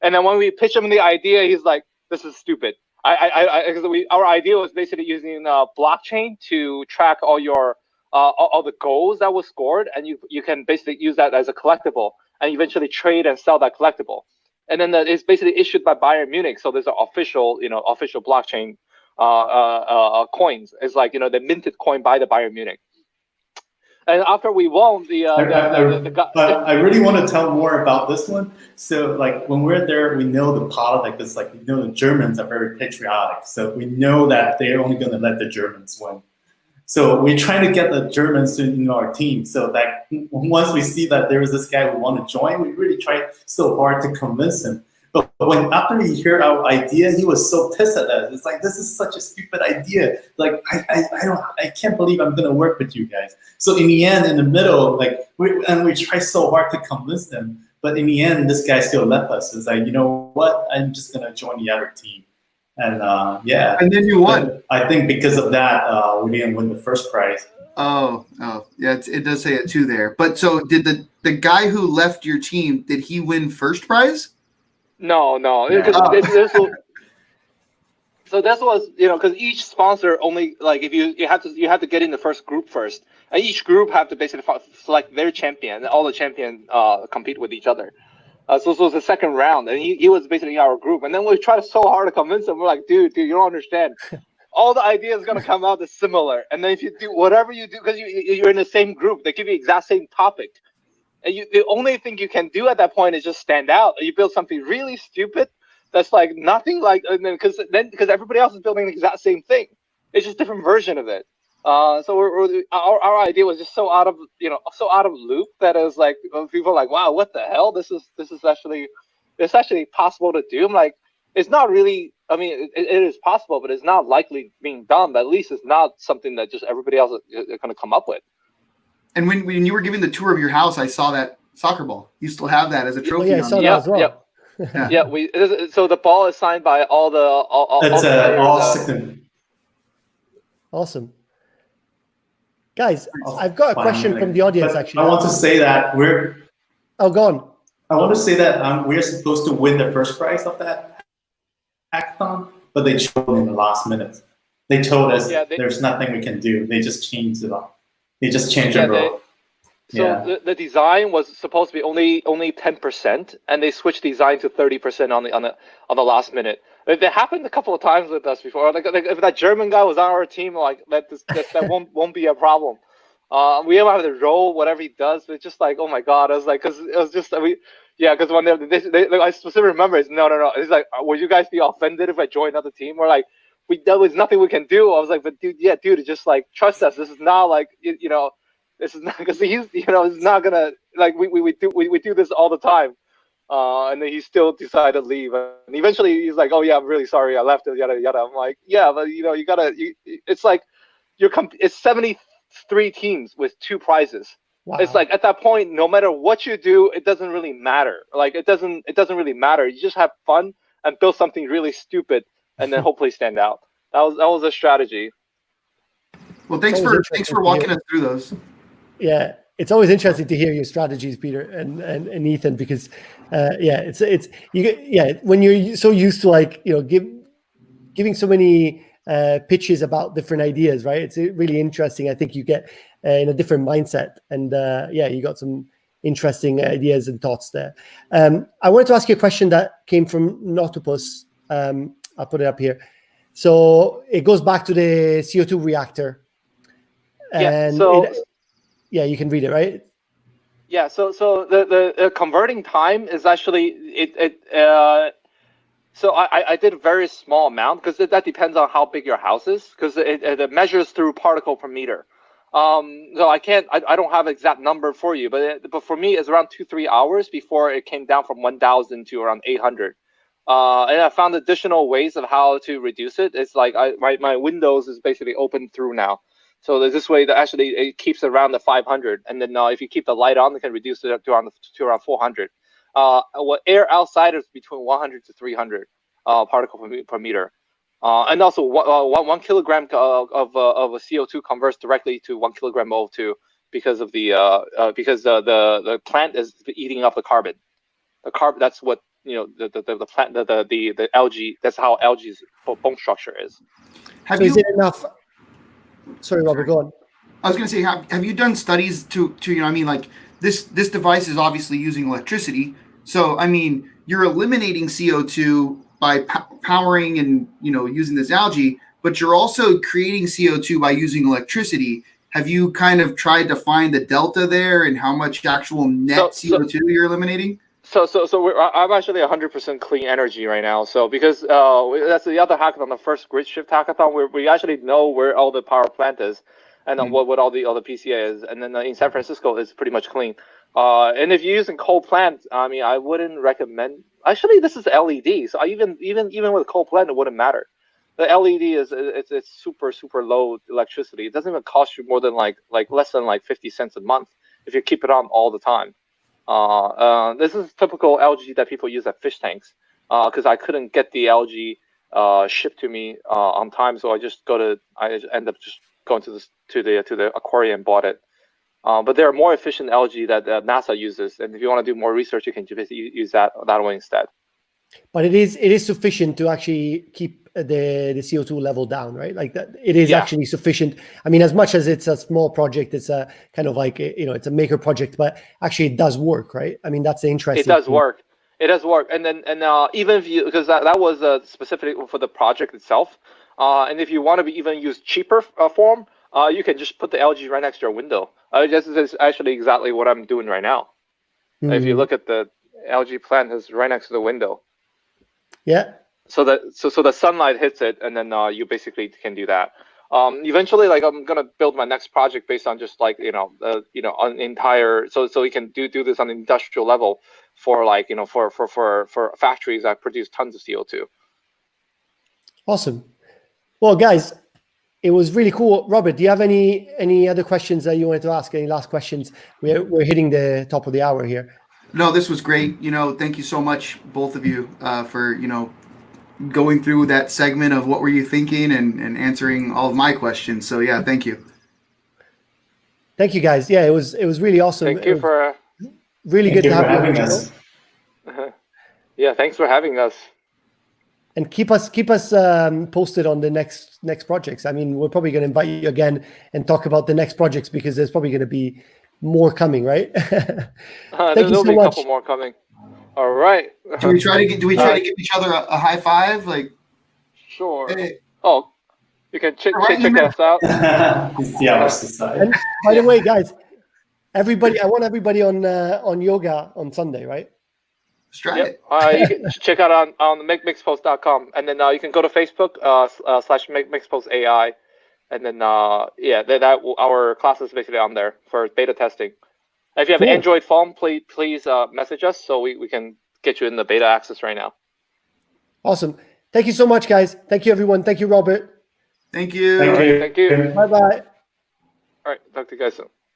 And then when we pitched him the idea, he's like, "This is stupid." Our idea was basically using blockchain to track all your all the goals that was scored, and you can basically use that as a collectible, and eventually trade and sell that collectible. And then it's basically issued by Bayern Munich, so there's an official blockchain coins. It's like the minted coin by the Bayern Munich. And after we won, I really want to tell more about this one. So, like when we're there, we know the politics. Like we know the Germans are very patriotic, so we know that they're only going to let the Germans win. So we're trying to get the Germans in our team. So that once we see that there is this guy who want to join, we really try so hard to convince him. But after he heard our idea, he was so pissed at us. It's like, this is such a stupid idea. Like, I can't believe I'm gonna work with you guys. So in the end, in the middle, we try so hard to convince them. But in the end, this guy still left us. It's like, you know what? I'm just gonna join the other team. And yeah. And then you won. I think because of that, we didn't win the first prize. Oh, yeah. It does say it too there. But so did the guy who left your team? Did he win first prize? No. So this was, because each sponsor only, like, if you have to get in the first group first, and each group have to basically select their champion, and all the champions compete with each other. So it was the second round, and he was basically in our group, and then we tried so hard to convince him. We're like, dude, you don't understand. All the ideas gonna come out as similar, and then if you do whatever you do, because you're in the same group, they give you the exact same topic. And the only thing you can do at that point is just stand out. You build something really stupid that's like nothing like, because everybody else is building the exact same thing. It's just a different version of it. So our idea was just so out of loop that it was like people are like, wow, what the hell? This is actually possible to do. I'm like, it's not really. I mean, it is possible, but it's not likely being done. But at least it's not something that just everybody else is going to come up with. And when you were giving the tour of your house, I saw that soccer ball. You still have that as a trophy. Yeah, I saw that as well. Yeah, so the ball is signed by all the It's the players, all signature. Awesome. Guys, I've got a question from the audience, But actually. I want to say that Oh, go on. I want to say that we're supposed to win the first prize of that hackathon, but they chose in the last minute. They told us there's nothing we can do. They just changed it up. They just changed the rule. So the design was supposed to be only 10%, and they switched design to 30% on the last minute. It happened a couple of times with us before. Like if that German guy was on our team, like that won't be a problem. We don't have to roll whatever he does. But it's just like, oh my god, I was like, because it was just because when I specifically remember, it's no. It's like, will you guys be offended if I join another team? We're like, there was nothing we can do. I was like, but dude, just like trust us. This is not like this is not because he's it's not gonna like we do this all the time, and then he still decided to leave. And eventually he's like, oh yeah, I'm really sorry, I left. Yada yada. I'm like, yeah, but you gotta. It's like it's 73 teams with 2 prizes. Wow. It's like at that point, no matter what you do, it doesn't really matter. Like it doesn't really matter. You just have fun and build something really stupid, and then hopefully stand out. That was a strategy. Well, thanks for walking us through those. Yeah, it's always interesting to hear your strategies, Peter and Ethan, because when you're so used to like giving so many pitches about different ideas, right? It's really interesting. I think you get in a different mindset, and you got some interesting ideas and thoughts there. I wanted to ask you a question that came from Notopus. I'll put it up here. So it goes back to the CO2 reactor. And yeah, you can read it, right? Yeah. So the converting time is actually so I did a very small amount because that depends on how big your house is, because it measures through particle per meter. So I don't have an exact number for you, but for me it's around 2-3 hours before it came down from 1,000 to around 800. And I found additional ways of how to reduce it. It's like my Windows is basically open through now. So there's this way that actually it keeps around the 500, and then if you keep the light on, it can reduce it up to around 400. Air outside is between 100 to 300 particle per meter, and also 1 kilogram of a CO2 converts directly to 1 kilogram of O2 because of the plant is eating up the carbon. The carbon, that's what the plant, the algae. That's how algae's bone structure is. Is it enough? Sorry, Robert, go on. I was going to say, have you done studies to like this device is obviously using electricity. So, I mean, you're eliminating CO2 by powering and, using this algae, but you're also creating CO2 by using electricity. Have you kind of tried to find the delta there and how much actual net CO2 you're eliminating? So I'm actually 100% clean energy right now. So because that's the other hackathon, the first grid shift hackathon, where we actually know where all the power plant is, and what all the PCA is, and then in San Francisco it's pretty much clean. And if you're using coal plants, I mean, I wouldn't recommend. Actually, this is LED, so even with coal plant, it wouldn't matter. The LED it's super low electricity. It doesn't even cost you more than like less than 50 cents a month if you keep it on all the time. This is typical algae that people use at fish tanks, because I couldn't get the algae shipped to me on time, so I end up just going to the aquarium and bought it. But there are more efficient algae that NASA uses, and if you want to do more research, you can just use that way instead. But it is sufficient to actually keep the CO2 level down, right? Like that, it is actually sufficient. I mean, as much as it's a small project, it's a kind of like it's a maker project, but actually it does work, right? I mean, that's the interesting. It does work. It does work, and even if you, because that was specific for the project itself, and if you want to even use cheaper form, you can just put the algae right next to your window. This is actually exactly what I'm doing right now. If you look at the algae plant, is right next to the window. Yeah. So the sunlight hits it, and then you basically can do that. Eventually, like I'm gonna build my next project based on just like on entire, so we can do this on an industrial level for like for factories that produce tons of CO2. Awesome. Well, guys, it was really cool. Robert, do you have any other questions that you wanted to ask? Any last questions? We're hitting the top of the hour here. No, this was great. Thank you so much, both of you, for going through that segment of what were you thinking and answering all of my questions. So yeah, thank you. Thank you, guys. Yeah, it was really awesome. Thank you for really Thank good you to for have you on having the show. us. yeah, thanks for having us. And keep us posted on the next projects. I mean, we're probably going to invite you again and talk about the next projects because there's probably going to be more coming, right? Thank you There'll so be a much. couple more coming. All right. Do we try to give each other a high five? Like, Sure. hey, Oh, you can check Right in the us out. It's the opposite side. And by the way, guys, I want everybody on yoga on Sunday, right? let's try Yep. it. You can check out on makemixpost.com, and then you can go to Facebook / makemixpost AI, and then our class is basically on there for beta testing. If you have an Cool. Android phone, please message us so we can get you in the beta access right now. Awesome. Thank you so much, guys. Thank you, everyone. Thank you, Robert. Thank you. Thank you. Thank you. Bye-bye. All right. Talk to you guys soon.